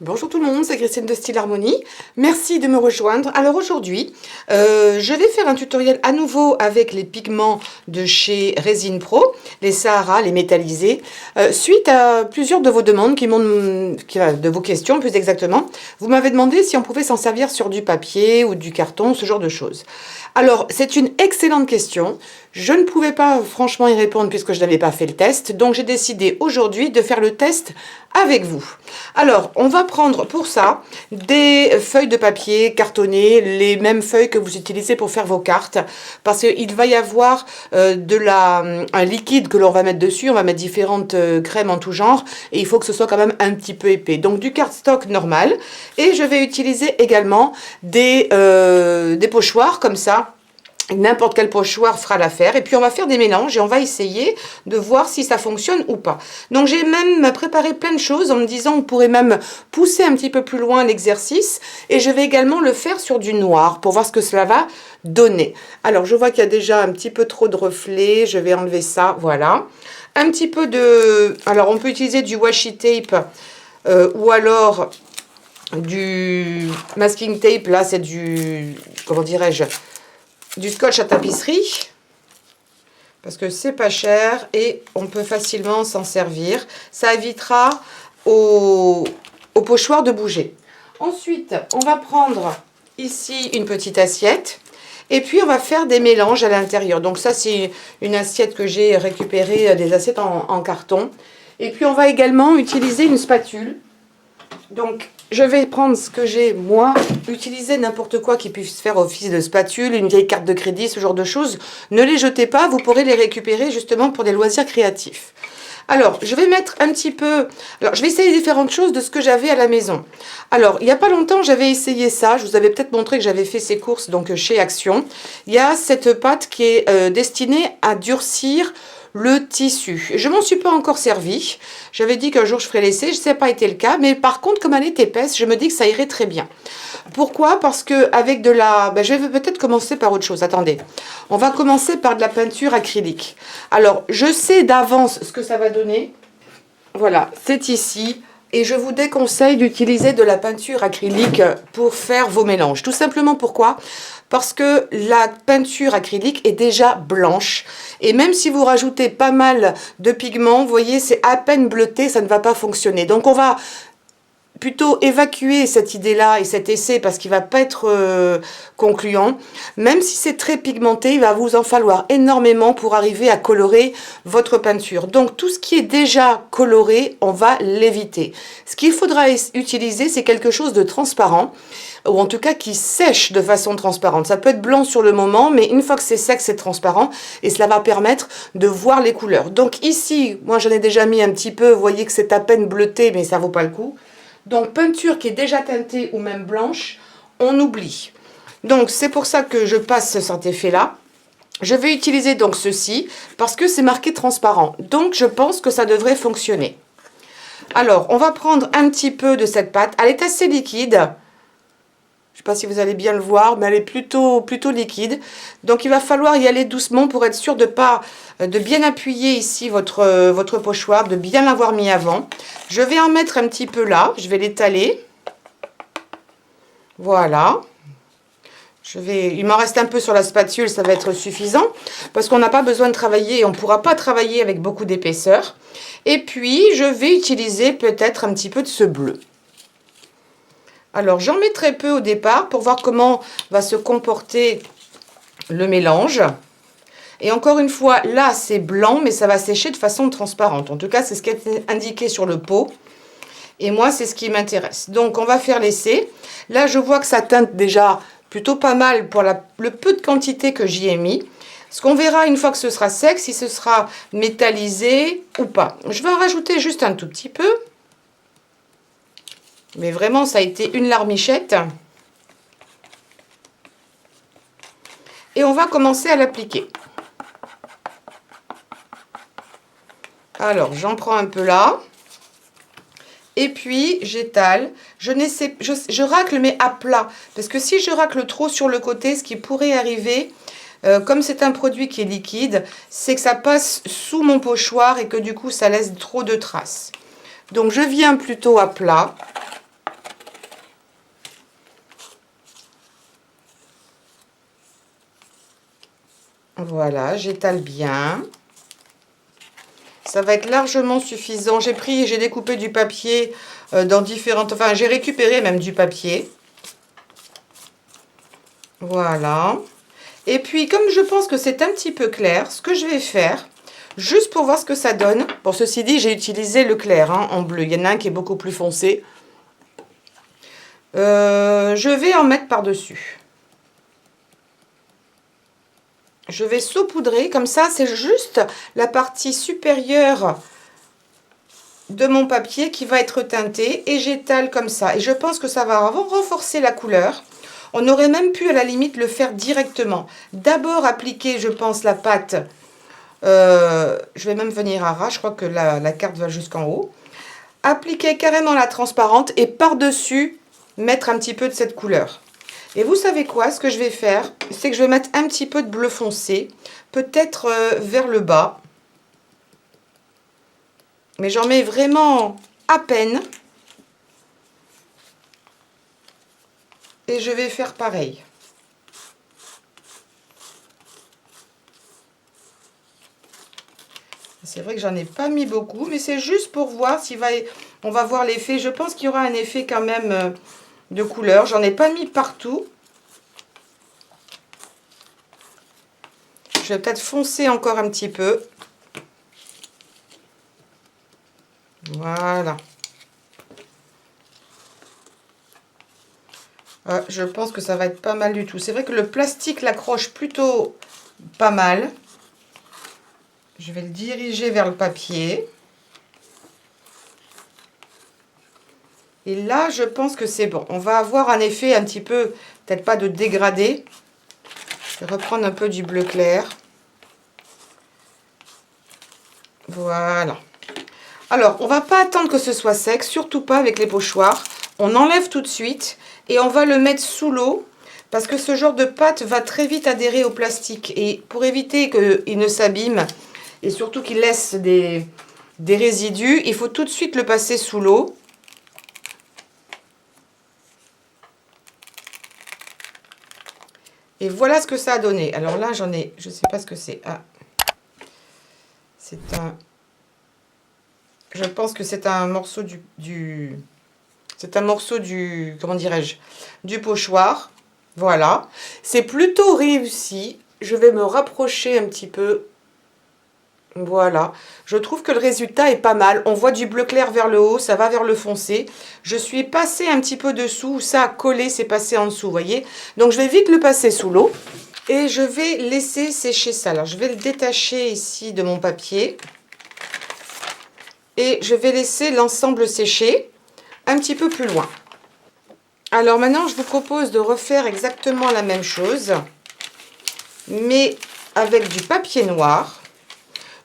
Bonjour tout le monde, c'est Christine de Style Harmonie. Merci de me rejoindre. Alors aujourd'hui, je vais faire un tutoriel à nouveau avec les pigments de chez Resin Pro, les Sahara, les métallisés, suite à plusieurs de vos demandes de vos questions plus exactement. Vous m'avez demandé si on pouvait s'en servir sur du papier ou du carton, ce genre de choses. Alors, c'est une excellente question. Je ne pouvais pas franchement y répondre puisque je n'avais pas fait le test. Donc, j'ai décidé aujourd'hui de faire le test avec vous. Alors, on va prendre pour ça des feuilles de papier cartonnées, les mêmes feuilles que vous utilisez pour faire vos cartes. Parce qu'il va y avoir un liquide que l'on va mettre dessus. On va mettre différentes crèmes en tout genre. Et il faut que ce soit quand même un petit peu épais. Donc, du cardstock normal. Et je vais utiliser également des pochoirs comme ça. N'importe quel pochoir fera l'affaire. Et puis on va faire des mélanges et on va essayer de voir si ça fonctionne ou pas. Donc j'ai même préparé plein de choses en me disant on pourrait même pousser un petit peu plus loin l'exercice. Et je vais également le faire sur du noir pour voir ce que cela va donner. Alors je vois qu'il y a déjà un petit peu trop de reflets. Je vais enlever ça, voilà. Un petit peu de... Alors on peut utiliser du washi tape ou alors du masking tape. Là c'est du... Comment dirais-je ? Du scotch à tapisserie, parce que c'est pas cher et on peut facilement s'en servir. Ça évitera au pochoir de bouger. Ensuite, on va prendre ici une petite assiette et puis on va faire des mélanges à l'intérieur. Donc ça, c'est une assiette que j'ai récupérée, des assiettes en carton. Et puis on va également utiliser une spatule. Donc, je vais prendre ce que j'ai, moi, utiliser n'importe quoi qui puisse faire office de spatule, une vieille carte de crédit, ce genre de choses. Ne les jetez pas, vous pourrez les récupérer justement pour des loisirs créatifs. Alors, je vais mettre un petit peu... Alors, je vais essayer différentes choses de ce que j'avais à la maison. Alors, il n'y a pas longtemps, j'avais essayé ça. Je vous avais peut-être montré que j'avais fait ces courses donc chez Action. Il y a cette pâte qui est destinée à durcir le tissu. Je m'en suis pas encore servi. J'avais dit qu'un jour je ferais l'essai, ça n'a pas été le cas, mais par contre comme elle est épaisse, je me dis que ça irait très bien. Pourquoi? Parce que avec de la... je vais peut-être commencer par autre chose, attendez. On va commencer par de la peinture acrylique. Alors, je sais d'avance ce que ça va donner. Voilà, c'est ici. Et je vous déconseille d'utiliser de la peinture acrylique pour faire vos mélanges. Tout simplement pourquoi? Parce que la peinture acrylique est déjà blanche. Et même si vous rajoutez pas mal de pigments, vous voyez, c'est à peine bleuté, ça ne va pas fonctionner. Donc on va plutôt évacuer cette idée-là et cet essai parce qu'il ne va pas être concluant. Même si c'est très pigmenté, il va vous en falloir énormément pour arriver à colorer votre peinture. Donc tout ce qui est déjà coloré, on va l'éviter. Ce qu'il faudra utiliser, c'est quelque chose de transparent, ou en tout cas qui sèche de façon transparente. Ça peut être blanc sur le moment, mais une fois que c'est sec, c'est transparent et cela va permettre de voir les couleurs. Donc ici, moi j'en ai déjà mis un petit peu, vous voyez que c'est à peine bleuté, mais ça vaut pas le coup. Donc, peinture qui est déjà teintée ou même blanche, on oublie. Donc, c'est pour ça que je passe cet effet-là. Je vais utiliser donc ceci parce que c'est marqué transparent. Donc, je pense que ça devrait fonctionner. Alors, on va prendre un petit peu de cette pâte. Elle est assez liquide. Je ne sais pas si vous allez bien le voir, mais elle est plutôt liquide. Donc, il va falloir y aller doucement pour être sûr de bien appuyer ici votre pochoir, de bien l'avoir mis avant. Je vais en mettre un petit peu là. Je vais l'étaler. Voilà. Il m'en reste un peu sur la spatule, ça va être suffisant. Parce qu'on n'a pas besoin de travailler, on ne pourra pas travailler avec beaucoup d'épaisseur. Et puis, je vais utiliser peut-être un petit peu de ce bleu. Alors, j'en mets très peu au départ pour voir comment va se comporter le mélange. Et encore une fois, là, c'est blanc, mais ça va sécher de façon transparente. En tout cas, c'est ce qui est indiqué sur le pot. Et moi, c'est ce qui m'intéresse. Donc, on va faire l'essai. Là, je vois que ça teinte déjà plutôt pas mal pour le peu de quantité que j'y ai mis. Ce qu'on verra une fois que ce sera sec, si ce sera métallisé ou pas. Je vais en rajouter juste un tout petit peu. Mais vraiment, ça a été une larmichette. Et on va commencer à l'appliquer. Alors, j'en prends un peu là. Et puis, j'étale. Je racle, mais à plat. Parce que si je racle trop sur le côté, ce qui pourrait arriver, comme c'est un produit qui est liquide, c'est que ça passe sous mon pochoir et que du coup, ça laisse trop de traces. Donc, je viens plutôt à plat. Voilà, j'étale bien. Ça va être largement suffisant. J'ai découpé du papier dans différentes... Enfin, j'ai récupéré même du papier. Voilà. Et puis, comme je pense que c'est un petit peu clair, ce que je vais faire, juste pour voir ce que ça donne... Bon, ceci dit, j'ai utilisé le clair hein, en bleu. Il y en a un qui est beaucoup plus foncé. Je vais en mettre par-dessus. Je vais saupoudrer, comme ça, c'est juste la partie supérieure de mon papier qui va être teintée. Et j'étale comme ça. Et je pense que ça va renforcer la couleur. On aurait même pu, à la limite, le faire directement. D'abord appliquer, je pense, la pâte. Je vais même venir à ras. Je crois que la carte va jusqu'en haut. Appliquer carrément la transparente et par-dessus, mettre un petit peu de cette couleur. Et vous savez quoi? Ce que je vais faire, c'est que je vais mettre un petit peu de bleu foncé, peut-être vers le bas. Mais j'en mets vraiment à peine. Et je vais faire pareil. C'est vrai que j'en ai pas mis beaucoup, mais c'est juste pour voir s'il va... On va voir l'effet. Je pense qu'il y aura un effet quand même de couleur. J'en ai pas mis partout. Je vais peut-être foncer encore un petit peu. Voilà. Je pense que ça va être pas mal du tout. C'est vrai que le plastique l'accroche plutôt pas mal. Je vais le diriger vers le papier. Et là, je pense que c'est bon. On va avoir un effet un petit peu, peut-être pas de dégradé. Je vais reprendre un peu du bleu clair. Voilà. Alors, on va pas attendre que ce soit sec, surtout pas avec les pochoirs. On enlève tout de suite et on va le mettre sous l'eau parce que ce genre de pâte va très vite adhérer au plastique. Et pour éviter qu'il ne s'abîme et surtout qu'il laisse des résidus, il faut tout de suite le passer sous l'eau. Et voilà ce que ça a donné. Alors là, j'en ai, je sais pas ce que c'est. Ah, c'est un... Je pense que c'est un morceau c'est un morceau du, comment dirais-je, du pochoir. Voilà. C'est plutôt réussi. Je vais me rapprocher un petit peu. Voilà. Je trouve que le résultat est pas mal. On voit du bleu clair vers le haut, ça va vers le foncé. Je suis passée un petit peu dessous, ça a collé, c'est passé en dessous, vous voyez. Donc je vais vite le passer sous l'eau. Et je vais laisser sécher ça. Alors je vais le détacher ici de mon papier. Et je vais laisser l'ensemble sécher un petit peu plus loin. Alors maintenant, je vous propose de refaire exactement la même chose, mais avec du papier noir.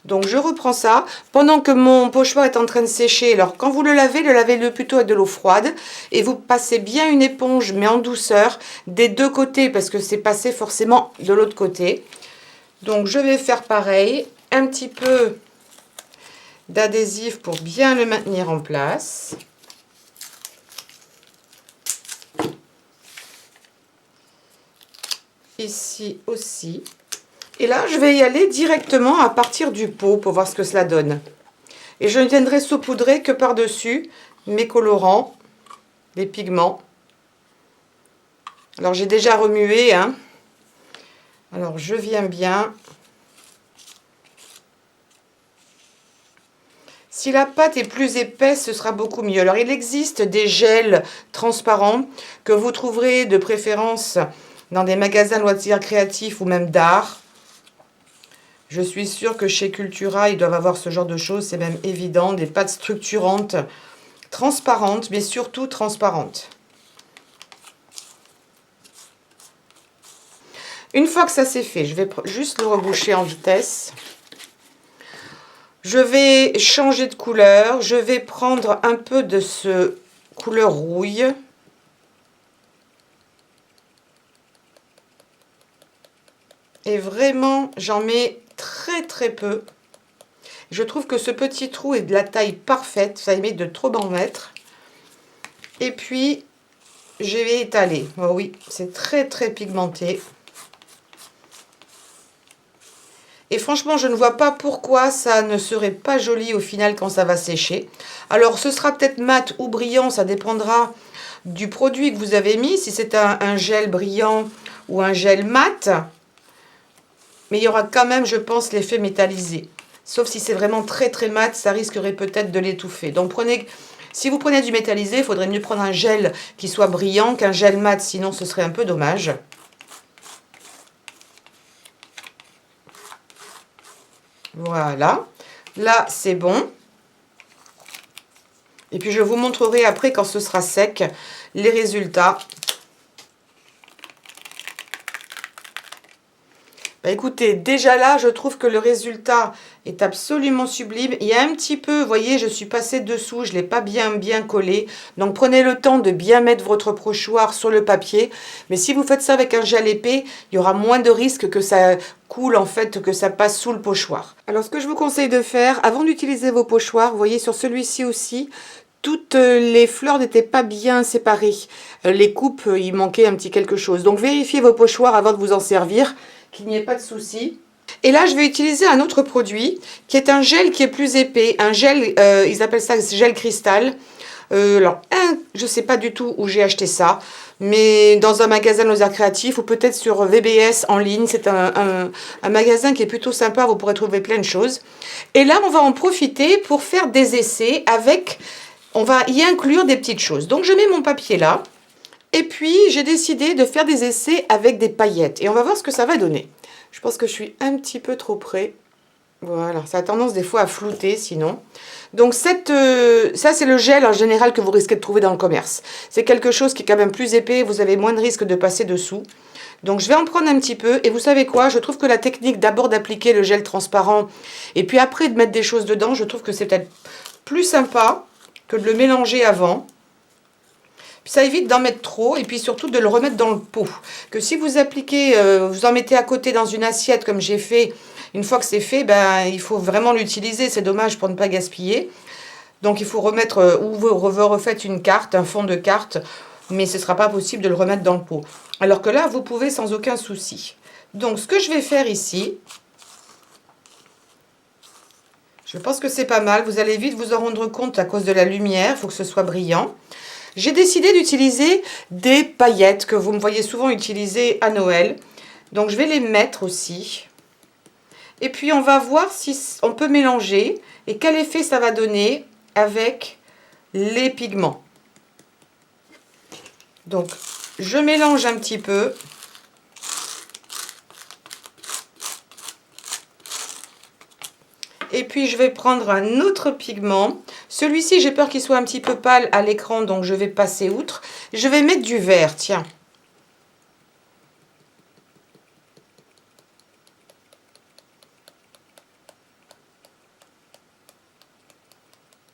Donc je reprends ça. Pendant que mon pochoir est en train de sécher, alors quand vous le lavez-le plutôt avec de l'eau froide. Et vous passez bien une éponge, mais en douceur, des deux côtés, parce que c'est passé forcément de l'autre côté. Donc je vais faire pareil, un petit peu d'adhésif pour bien le maintenir en place. Ici aussi. Et là, je vais y aller directement à partir du pot pour voir ce que cela donne. Et je ne viendrai saupoudrer que par-dessus mes colorants, les pigments. Alors, j'ai déjà remué, hein. Alors, je viens bien. Si la pâte est plus épaisse, ce sera beaucoup mieux. Alors, il existe des gels transparents que vous trouverez de préférence dans des magasins loisirs créatifs ou même d'art. Je suis sûre que chez Cultura, ils doivent avoir ce genre de choses, c'est même évident. Des pâtes structurantes, transparentes, mais surtout transparentes. Une fois que ça c'est fait, je vais juste le reboucher en vitesse. Je vais changer de couleur. Je vais prendre un peu de ce couleur rouille. Et vraiment, j'en mets très très peu. Je trouve que ce petit trou est de la taille parfaite. Ça évite de trop m'en mettre. Et puis, je vais étaler. Oh oui, c'est très très pigmenté. Et franchement, je ne vois pas pourquoi ça ne serait pas joli au final quand ça va sécher. Alors, ce sera peut-être mat ou brillant, ça dépendra du produit que vous avez mis. Si c'est un gel brillant ou un gel mat. Mais il y aura quand même, je pense, l'effet métallisé. Sauf si c'est vraiment très très mat, ça risquerait peut-être de l'étouffer. Donc, si vous prenez du métallisé, il faudrait mieux prendre un gel qui soit brillant qu'un gel mat, sinon ce serait un peu dommage. Voilà, là c'est bon. Et puis je vous montrerai après quand ce sera sec les résultats. Bah écoutez, déjà là, je trouve que le résultat est absolument sublime. Il y a un petit peu, vous voyez, je suis passée dessous, je ne l'ai pas bien collé. Donc prenez le temps de bien mettre votre pochoir sur le papier. Mais si vous faites ça avec un gel épais, il y aura moins de risques que ça coule en fait, que ça passe sous le pochoir. Alors ce que je vous conseille de faire, avant d'utiliser vos pochoirs, vous voyez sur celui-ci aussi, toutes les fleurs n'étaient pas bien séparées. Les coupes, il manquait un petit quelque chose. Donc vérifiez vos pochoirs avant de vous en servir, qu'il n'y ait pas de souci. Et là, je vais utiliser un autre produit qui est un gel qui est plus épais. Un gel, ils appellent ça gel cristal. Alors, je ne sais pas du tout où j'ai acheté ça, mais dans un magasin de loisirs créatifs ou peut-être sur VBS en ligne. C'est un magasin qui est plutôt sympa, vous pourrez trouver plein de choses. Et là, on va en profiter pour faire des essais avec... On va y inclure des petites choses. Donc, je mets mon papier là. Et puis, j'ai décidé de faire des essais avec des paillettes. Et on va voir ce que ça va donner. Je pense que je suis un petit peu trop près. Voilà, ça a tendance des fois à flouter sinon. Donc, ça, c'est le gel en général que vous risquez de trouver dans le commerce. C'est quelque chose qui est quand même plus épais. Vous avez moins de risques de passer dessous. Donc, je vais en prendre un petit peu. Et vous savez quoi? Je trouve que la technique d'abord d'appliquer le gel transparent et puis après de mettre des choses dedans, je trouve que c'est peut-être plus sympa que de le mélanger avant. Puis ça évite d'en mettre trop et puis surtout de le remettre dans le pot. Que si vous appliquez, vous en mettez à côté dans une assiette comme j'ai fait, une fois que c'est fait, ben, il faut vraiment l'utiliser. C'est dommage pour ne pas gaspiller. Donc il faut remettre, ou vous refaites une carte, un fond de carte, mais ce ne sera pas possible de le remettre dans le pot. Alors que là, vous pouvez sans aucun souci. Donc ce que je vais faire ici, je pense que c'est pas mal. Vous allez vite vous en rendre compte à cause de la lumière. Il faut que ce soit brillant. J'ai décidé d'utiliser des paillettes que vous me voyez souvent utiliser à Noël. Donc je vais les mettre aussi. Et puis on va voir si on peut mélanger et quel effet ça va donner avec les pigments. Donc je mélange un petit peu. Et puis je vais prendre un autre pigment. Celui-ci, j'ai peur qu'il soit un petit peu pâle à l'écran, donc je vais passer outre. Je vais mettre du vert, tiens.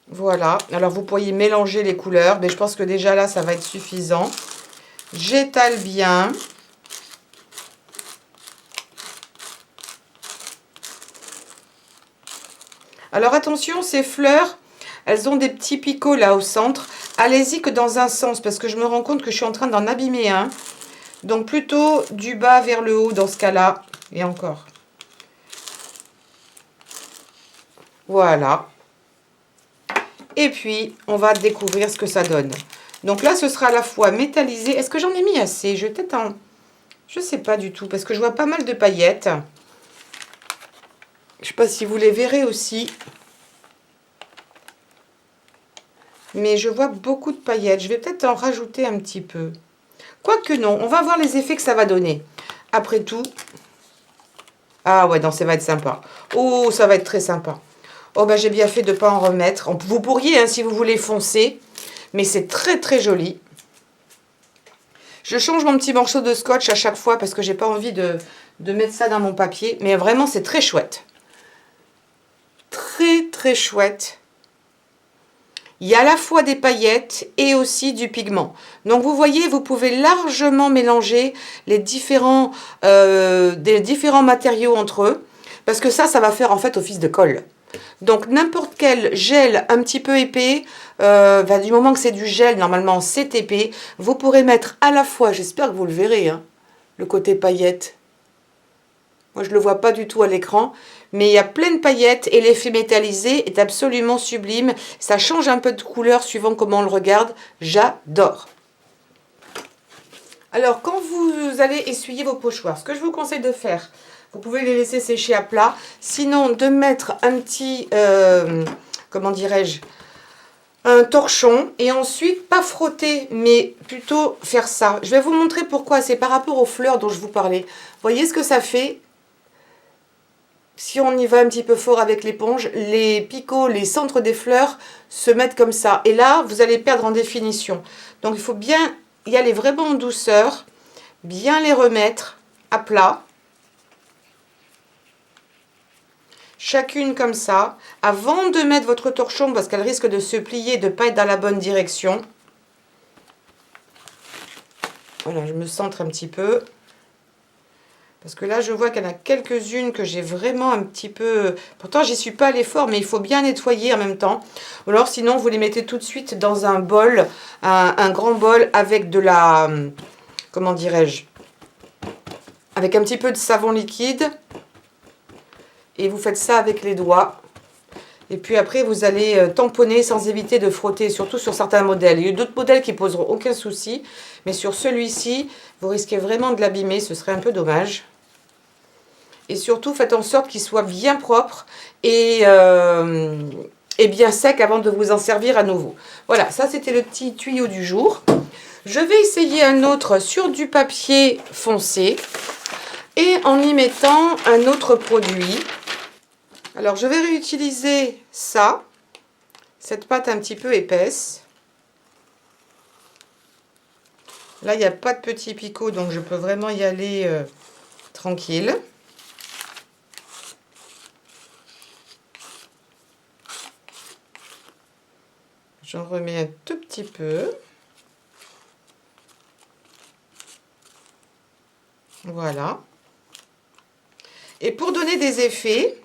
Voilà. Alors vous pourriez mélanger les couleurs, mais je pense que déjà là, ça va être suffisant. J'étale bien. Alors attention, ces fleurs, elles ont des petits picots là au centre. Allez-y que dans un sens, parce que je me rends compte que je suis en train d'en abîmer un. Donc plutôt du bas vers le haut dans ce cas-là. Et encore. Voilà. Et puis, on va découvrir ce que ça donne. Donc là, ce sera à la fois métallisé. Est-ce que j'en ai mis assez? Je vais peut-être en... Je sais pas du tout, parce que je vois pas mal de paillettes. Je sais pas si vous les verrez aussi. Mais je vois beaucoup de paillettes. Je vais peut-être en rajouter un petit peu. Quoique non, on va voir les effets que ça va donner. Après tout... Ah ouais, non, ça va être sympa. Oh, ça va être très sympa. Oh, ben j'ai bien fait de ne pas en remettre. Vous pourriez, hein, si vous voulez, foncer. Mais c'est très, très joli. Je change mon petit morceau de scotch à chaque fois parce que j'ai pas envie de mettre ça dans mon papier. Mais vraiment, c'est très chouette. Très, très chouette. Il y a à la fois des paillettes et aussi du pigment. Donc, vous voyez, vous pouvez largement mélanger les différents matériaux entre eux. Parce que ça va faire en fait office de colle. Donc, n'importe quel gel un petit peu épais, du moment que c'est du gel, normalement, c'est épais. Vous pourrez mettre à la fois, j'espère que vous le verrez, hein, le côté paillette. Moi, je ne le vois pas du tout à l'écran. Mais il y a plein de paillettes et l'effet métallisé est absolument sublime. Ça change un peu de couleur suivant comment on le regarde. J'adore. Alors, quand vous allez essuyer vos pochoirs, ce que je vous conseille de faire, vous pouvez les laisser sécher à plat. Sinon, de mettre un petit, comment dirais-je, un torchon. Et ensuite, pas frotter, mais plutôt faire ça. Je vais vous montrer pourquoi. C'est par rapport aux fleurs dont je vous parlais. Voyez ce que ça fait? Si on y va un petit peu fort avec l'éponge, les picots, les centres des fleurs se mettent comme ça. Et là, vous allez perdre en définition. Donc, il faut bien y aller vraiment en douceur, bien les remettre à plat. Chacune comme ça, avant de mettre votre torchon, parce qu'elle risque de se plier, de ne pas être dans la bonne direction. Voilà, je me centre un petit peu. Parce que là, je vois qu'il y en a quelques-unes que j'ai vraiment un petit peu... Pourtant, j'y suis pas allée fort, mais il faut bien nettoyer en même temps. Ou alors, sinon, vous les mettez tout de suite dans un bol, un grand bol avec de la... Comment dirais-je? Avec un petit peu de savon liquide. Et vous faites ça avec les doigts. Et puis après, vous allez tamponner sans éviter de frotter, surtout sur certains modèles. Il y a d'autres modèles qui poseront aucun souci. Mais sur celui-ci, vous risquez vraiment de l'abîmer. Ce serait un peu dommage. Et surtout, faites en sorte qu'il soit bien propre et bien sec avant de vous en servir à nouveau. Voilà, ça c'était le petit tuyau du jour. Je vais essayer un autre sur du papier foncé et en y mettant un autre produit. Alors, je vais réutiliser ça, cette pâte un petit peu épaisse. Là, il n'y a pas de petits picots, donc je peux vraiment y aller tranquille. J'en remets un tout petit peu. Voilà. Et pour donner des effets,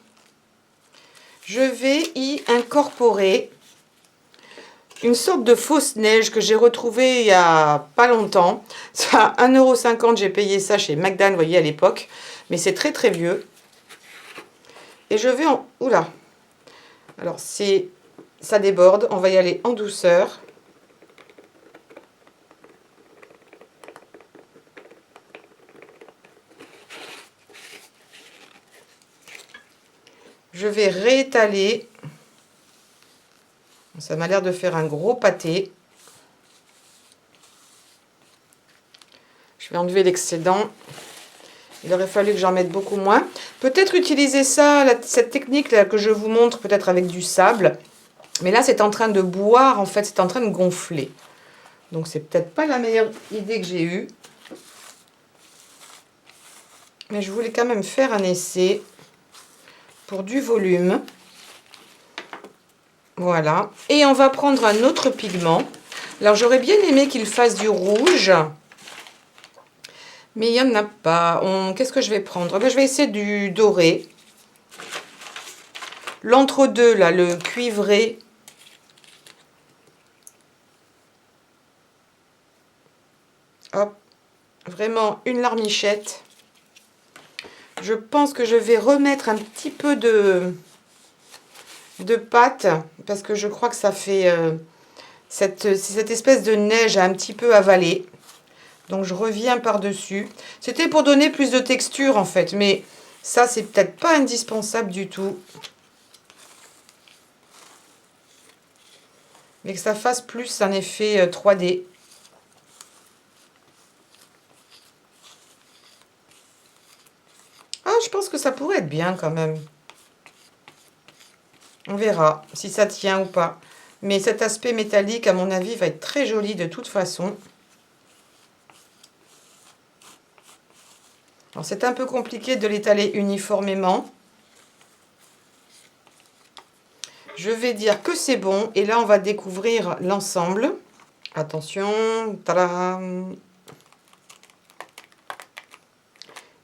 je vais y incorporer une sorte de fausse neige que j'ai retrouvée il n'y a pas longtemps. Ça, 1,50 €, j'ai payé ça chez McDan, vous voyez, à l'époque. Mais c'est très très vieux. Et je vais en... Oula. Alors, ça déborde. On va y aller en douceur. Je vais réétaler. Ça m'a l'air de faire un gros pâté. Je vais enlever l'excédent. Il aurait fallu que j'en mette beaucoup moins. Peut-être utiliser ça, cette technique là que je vous montre, peut-être avec du sable. Mais là, c'est en train de boire, en fait, c'est en train de gonfler. Donc, c'est peut-être pas la meilleure idée que j'ai eue. Mais je voulais quand même faire un essai pour du volume. Voilà. Et on va prendre un autre pigment. Alors, j'aurais bien aimé qu'il fasse du rouge. Mais il n'y en a pas. Qu'est-ce que je vais prendre? Je vais essayer du doré. L'entre-deux, là, le cuivré. Hop. Vraiment une larmichette. Je pense que je vais remettre un petit peu de pâte. Parce que je crois que ça fait cette espèce de neige à un petit peu avaler. Donc, je reviens par-dessus. C'était pour donner plus de texture, en fait. Mais ça, c'est peut-être pas indispensable du tout. Mais que ça fasse plus un effet 3D. Ah, je pense que ça pourrait être bien, quand même. On verra si ça tient ou pas. Mais cet aspect métallique, à mon avis, va être très joli de toute façon. Alors, c'est un peu compliqué de l'étaler uniformément. Je vais dire que c'est bon. Et là, on va découvrir l'ensemble. Attention. Tadam!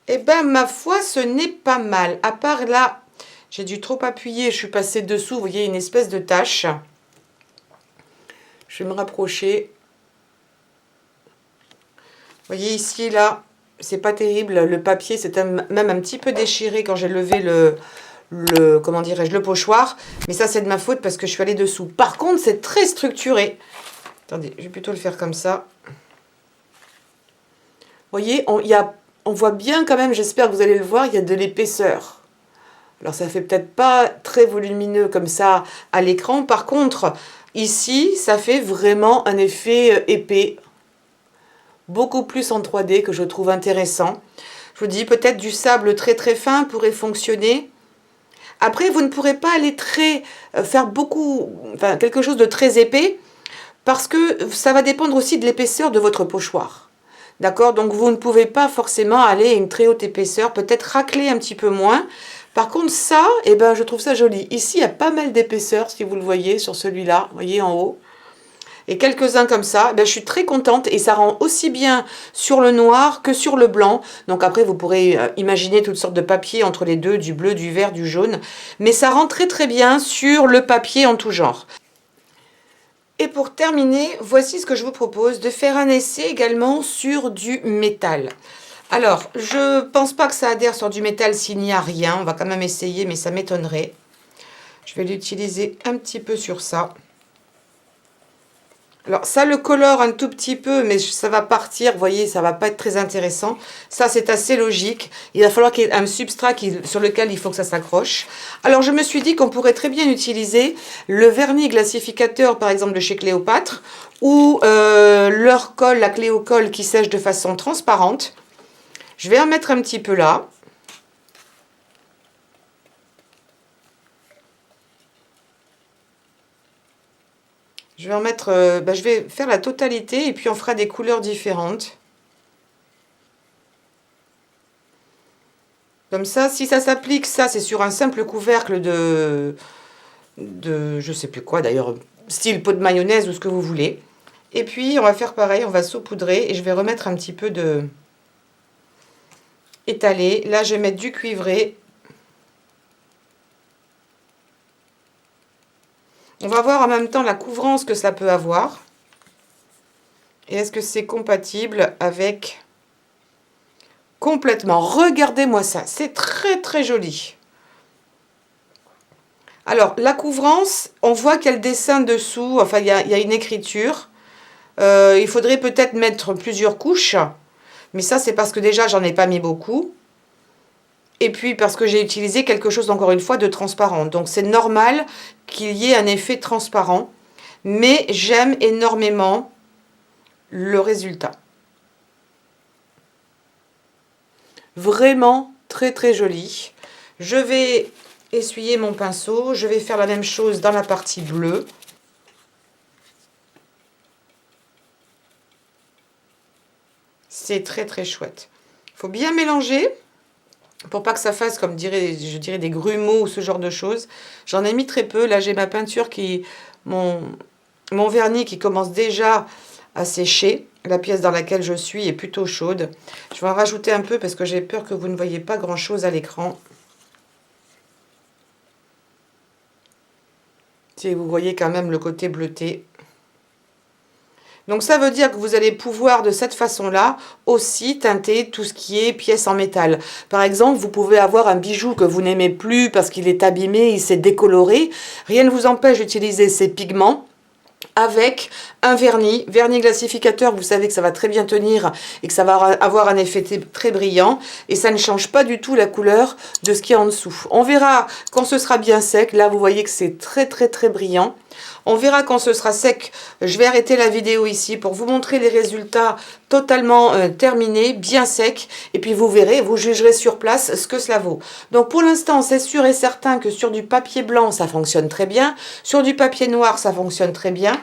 Eh bien, ma foi, ce n'est pas mal. À part là, j'ai dû trop appuyer. Je suis passée dessous. Vous voyez, une espèce de tache. Je vais me rapprocher. Vous voyez ici, là, c'est pas terrible. Le papier, c'est même un petit peu déchiré quand j'ai levé comment dirais-je, le pochoir. Mais ça, c'est de ma faute parce que je suis allée dessous. Par contre, c'est très structuré. Attendez, je vais plutôt le faire comme ça. Vous voyez, on voit bien quand même, j'espère que vous allez le voir, il y a de l'épaisseur. Alors ça fait peut-être pas très volumineux comme ça à l'écran. Par contre, ici, ça fait vraiment un effet épais. Beaucoup plus en 3D que je trouve intéressant. Je vous dis, peut-être du sable très très fin pourrait fonctionner. Après, vous ne pourrez pas aller faire quelque chose de très épais parce que ça va dépendre aussi de l'épaisseur de votre pochoir. D'accord? Donc vous ne pouvez pas forcément aller à une très haute épaisseur, peut-être racler un petit peu moins. Par contre, ça, eh ben, je trouve ça joli. Ici, il y a pas mal d'épaisseur, si vous le voyez sur celui-là, vous voyez en haut. Et quelques-uns comme ça, ben, je suis très contente et ça rend aussi bien sur le noir que sur le blanc. Donc après, vous pourrez imaginer toutes sortes de papiers entre les deux, du bleu, du vert, du jaune. Mais ça rend très très bien sur le papier en tout genre. Et pour terminer, voici ce que je vous propose, de faire un essai également sur du métal. Alors, je pense pas que ça adhère sur du métal s'il n'y a rien. On va quand même essayer, mais ça m'étonnerait. Je vais l'utiliser un petit peu sur ça. Alors, ça le colore un tout petit peu, mais ça va partir, vous voyez, ça va pas être très intéressant. Ça, c'est assez logique. Il va falloir qu'il y ait un substrat sur lequel il faut que ça s'accroche. Alors, je me suis dit qu'on pourrait très bien utiliser le vernis glacificateur, par exemple, de chez Cléopâtre, ou leur colle, la Cléocolle, qui sèche de façon transparente. Je vais en mettre un petit peu là. Je vais en mettre, je vais faire la totalité et puis on fera des couleurs différentes. Comme ça, si ça s'applique, ça c'est sur un simple couvercle de je sais plus quoi d'ailleurs, style pot de mayonnaise ou ce que vous voulez. Et puis on va faire pareil, on va saupoudrer et je vais remettre un petit peu de étalé. Là je vais mettre du cuivré. On va voir en même temps la couvrance que ça peut avoir. Et est-ce que c'est compatible avec... Complètement. Regardez-moi ça. C'est très très joli. Alors, la couvrance, on voit qu'il y a le dessin dessous. Enfin, il y a une écriture. Il faudrait peut-être mettre plusieurs couches. Mais ça, c'est parce que déjà, j'en ai pas mis beaucoup. Et puis, parce que j'ai utilisé quelque chose, encore une fois, de transparent. Donc, c'est normal qu'il y ait un effet transparent. Mais j'aime énormément le résultat. Vraiment très très joli. Je vais essuyer mon pinceau. Je vais faire la même chose dans la partie bleue. C'est très très chouette. Il faut bien mélanger pour pas que ça fasse comme je dirais des grumeaux ou ce genre de choses. J'en ai mis très peu. Là j'ai ma peinture mon vernis qui commence déjà à sécher. La pièce dans laquelle je suis est plutôt chaude. Je vais en rajouter un peu parce que j'ai peur que vous ne voyez pas grand chose à l'écran. Si vous voyez quand même le côté bleuté. Donc ça veut dire que vous allez pouvoir de cette façon-là aussi teinter tout ce qui est pièces en métal. Par exemple, vous pouvez avoir un bijou que vous n'aimez plus parce qu'il est abîmé, il s'est décoloré. Rien ne vous empêche d'utiliser ces pigments avec un vernis glacificateur. Vous savez que ça va très bien tenir et que ça va avoir un effet très brillant et ça ne change pas du tout la couleur de ce qui est en dessous. On verra quand ce sera bien sec. Là vous voyez que c'est très très très brillant. On verra quand ce sera sec. Je vais arrêter la vidéo ici pour vous montrer les résultats totalement terminés, bien secs. Et puis vous verrez, vous jugerez sur place ce que cela vaut. Donc pour l'instant, c'est sûr et certain que sur du papier blanc, ça fonctionne très bien. Sur du papier noir, ça fonctionne très bien.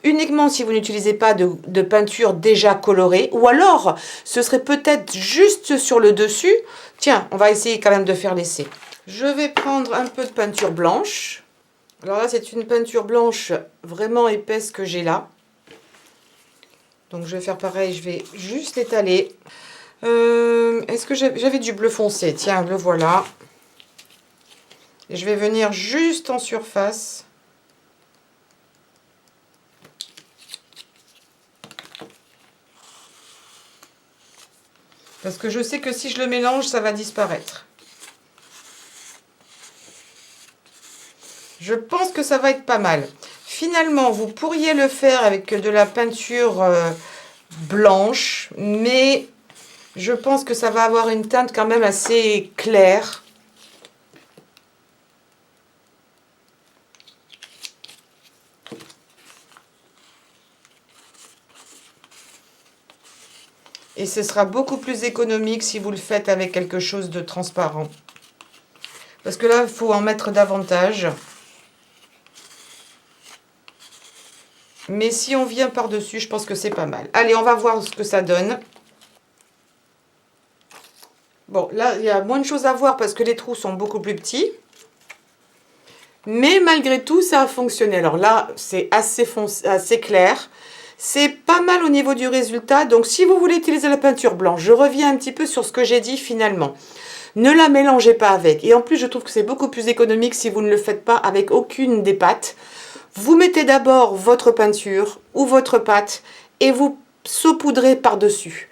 Uniquement si vous n'utilisez pas de peinture déjà colorée. Ou alors, ce serait peut-être juste sur le dessus. Tiens, on va essayer quand même de faire l'essai. Je vais prendre un peu de peinture blanche. Alors là, c'est une peinture blanche vraiment épaisse que j'ai là. Donc je vais faire pareil, je vais juste l'étaler. Est-ce que j'avais du bleu foncé? Tiens, le voilà. Et je vais venir juste en surface. Parce que je sais que si je le mélange, ça va disparaître. Je pense que ça va être pas mal. Finalement, vous pourriez le faire avec de la peinture blanche, mais je pense que ça va avoir une teinte quand même assez claire. Et ce sera beaucoup plus économique si vous le faites avec quelque chose de transparent. Parce que là, il faut en mettre davantage. Mais si on vient par-dessus, je pense que c'est pas mal. Allez, on va voir ce que ça donne. Bon, là, il y a moins de choses à voir parce que les trous sont beaucoup plus petits. Mais malgré tout, ça a fonctionné. Alors là, c'est assez clair. C'est pas mal au niveau du résultat. Donc, si vous voulez utiliser la peinture blanche, je reviens un petit peu sur ce que j'ai dit finalement. Ne la mélangez pas avec. Et en plus, je trouve que c'est beaucoup plus économique si vous ne le faites pas avec aucune des pâtes. Vous mettez d'abord votre peinture ou votre pâte et vous saupoudrez par-dessus.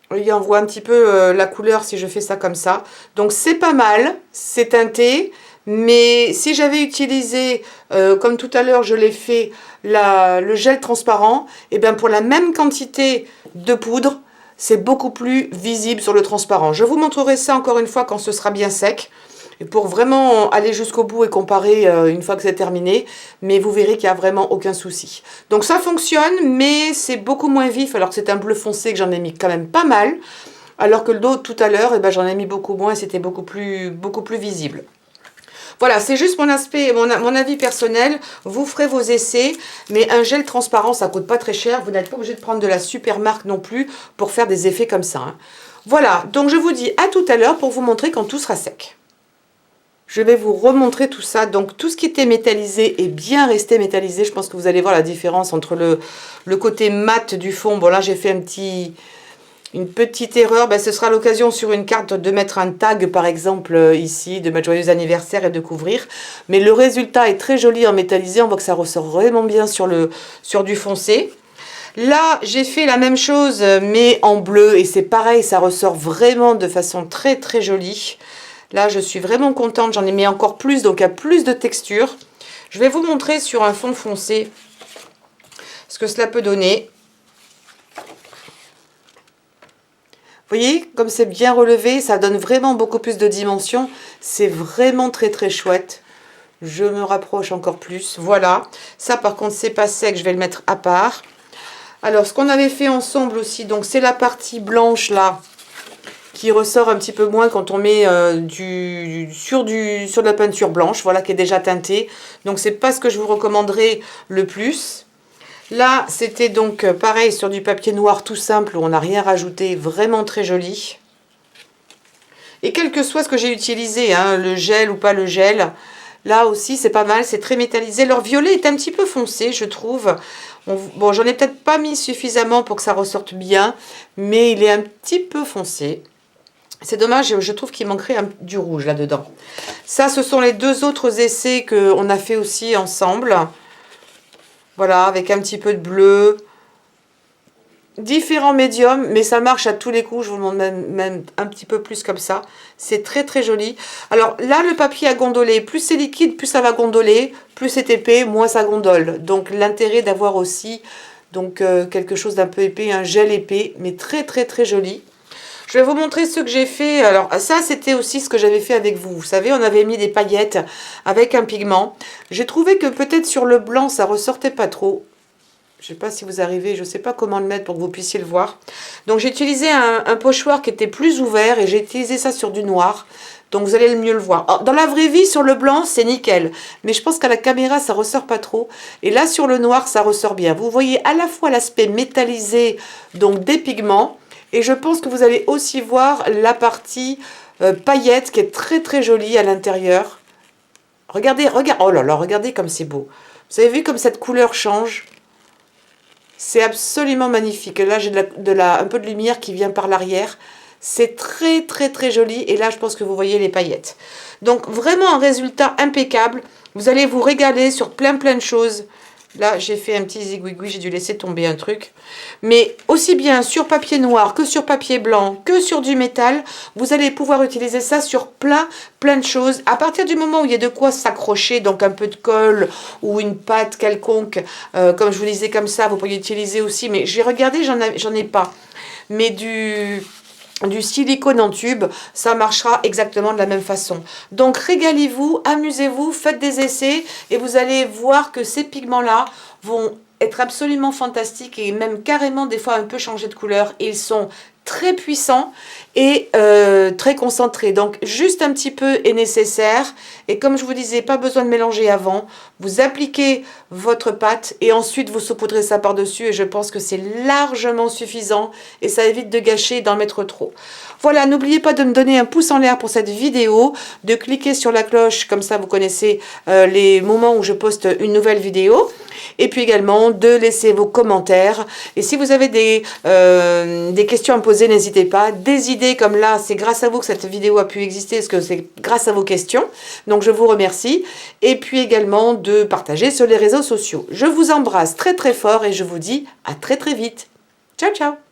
Voyez, on voit un petit peu la couleur si je fais ça comme ça. Donc, c'est pas mal, c'est teinté. Mais si j'avais utilisé, comme tout à l'heure je l'ai fait, le gel transparent, et bien pour la même quantité de poudre, c'est beaucoup plus visible sur le transparent. Je vous montrerai ça encore une fois quand ce sera bien sec, et pour vraiment aller jusqu'au bout et comparer une fois que c'est terminé, mais vous verrez qu'il n'y a vraiment aucun souci. Donc ça fonctionne, mais c'est beaucoup moins vif, alors que c'est un bleu foncé que j'en ai mis quand même pas mal, alors que le dos tout à l'heure, eh ben, j'en ai mis beaucoup moins et c'était beaucoup plus visible. Voilà, c'est juste mon avis personnel. Vous ferez vos essais, mais un gel transparent, ça coûte pas très cher. Vous n'êtes pas obligé de prendre de la super marque non plus pour faire des effets comme ça. Hein. Voilà, donc je vous dis à tout à l'heure pour vous montrer quand tout sera sec. Je vais vous remontrer tout ça. Donc tout ce qui était métallisé est bien resté métallisé. Je pense que vous allez voir la différence entre le côté mat du fond. Bon là, j'ai fait une petite erreur, ben, ce sera l'occasion sur une carte de mettre un tag par exemple ici, de mettre joyeux anniversaire et de couvrir. Mais le résultat est très joli en métallisé, on voit que ça ressort vraiment bien sur du foncé. Là, j'ai fait la même chose mais en bleu et c'est pareil, ça ressort vraiment de façon très très jolie. Là, je suis vraiment contente, j'en ai mis encore plus, donc il y a plus de texture. Je vais vous montrer sur un fond foncé ce que cela peut donner. Vous voyez, comme c'est bien relevé, ça donne vraiment beaucoup plus de dimension. C'est vraiment très très chouette. Je me rapproche encore plus. Voilà. Ça par contre, c'est pas sec, je vais le mettre à part. Alors, ce qu'on avait fait ensemble aussi, donc c'est la partie blanche là, qui ressort un petit peu moins quand on met sur de la peinture blanche, voilà, qui est déjà teintée. Donc, c'est pas ce que je vous recommanderais le plus. Là, c'était donc pareil sur du papier noir tout simple où on n'a rien rajouté, vraiment très joli. Et quel que soit ce que j'ai utilisé, hein, le gel ou pas le gel, là aussi c'est pas mal, c'est très métallisé. Leur violet est un petit peu foncé, je trouve. Bon, j'en ai peut-être pas mis suffisamment pour que ça ressorte bien, mais il est un petit peu foncé. C'est dommage, je trouve qu'il manquerait du rouge là-dedans. Ça, ce sont les deux autres essais qu'on a fait aussi ensemble. Voilà, avec un petit peu de bleu. Différents médiums, mais ça marche à tous les coups. Je vous le montre même un petit peu plus comme ça. C'est très très joli. Alors là, le papier a gondolé. Plus c'est liquide, plus ça va gondoler. Plus c'est épais, moins ça gondole. Donc l'intérêt d'avoir aussi quelque chose d'un peu épais, un gel épais, mais très très très joli. Je vais vous montrer ce que j'ai fait. Alors ça, c'était aussi ce que j'avais fait avec vous. Vous savez, on avait mis des paillettes avec un pigment. J'ai trouvé que peut-être sur le blanc, ça ressortait pas trop. Je ne sais pas si vous arrivez, je ne sais pas comment le mettre pour que vous puissiez le voir. Donc j'ai utilisé un pochoir qui était plus ouvert et j'ai utilisé ça sur du noir. Donc vous allez mieux le voir. Alors, dans la vraie vie, sur le blanc, c'est nickel. Mais je pense qu'à la caméra, ça ressort pas trop. Et là, sur le noir, ça ressort bien. Vous voyez à la fois l'aspect métallisé, donc des pigments. Et je pense que vous allez aussi voir la partie paillette qui est très très jolie à l'intérieur. Regardez, oh là là, regardez comme c'est beau. Vous avez vu comme cette couleur change? C'est absolument magnifique. Là, j'ai un peu de lumière qui vient par l'arrière. C'est très très très joli. Et là, je pense que vous voyez les paillettes. Donc vraiment un résultat impeccable. Vous allez vous régaler sur plein de choses. Là, j'ai fait un petit zigouigoui, j'ai dû laisser tomber un truc. Mais aussi bien sur papier noir que sur papier blanc, que sur du métal, vous allez pouvoir utiliser ça sur plein de choses. À partir du moment où il y a de quoi s'accrocher, donc un peu de colle ou une pâte quelconque, comme je vous disais comme ça, vous pourriez utiliser aussi, mais j'ai regardé, j'en ai pas. Mais du silicone en tube, ça marchera exactement de la même façon. Donc régalez-vous, amusez-vous, faites des essais et vous allez voir que ces pigments-là vont être absolument fantastiques et même carrément des fois un peu changer de couleur. Ils sont très puissants et très concentrés. Donc juste un petit peu est nécessaire. Et comme je vous disais, pas besoin de mélanger avant. Vous appliquez votre pâte et ensuite vous saupoudrez ça par-dessus. Et je pense que c'est largement suffisant et ça évite de gâcher et d'en mettre trop. Voilà, n'oubliez pas de me donner un pouce en l'air pour cette vidéo, de cliquer sur la cloche, comme ça vous connaissez les moments où je poste une nouvelle vidéo. Et puis également de laisser vos commentaires. Et si vous avez des questions à me poser, n'hésitez pas. Des idées comme là, c'est grâce à vous que cette vidéo a pu exister, parce que c'est grâce à vos questions. Donc je vous remercie. Et puis également de partager sur les réseaux sociaux. Je vous embrasse très très fort et je vous dis à très très vite. Ciao ciao.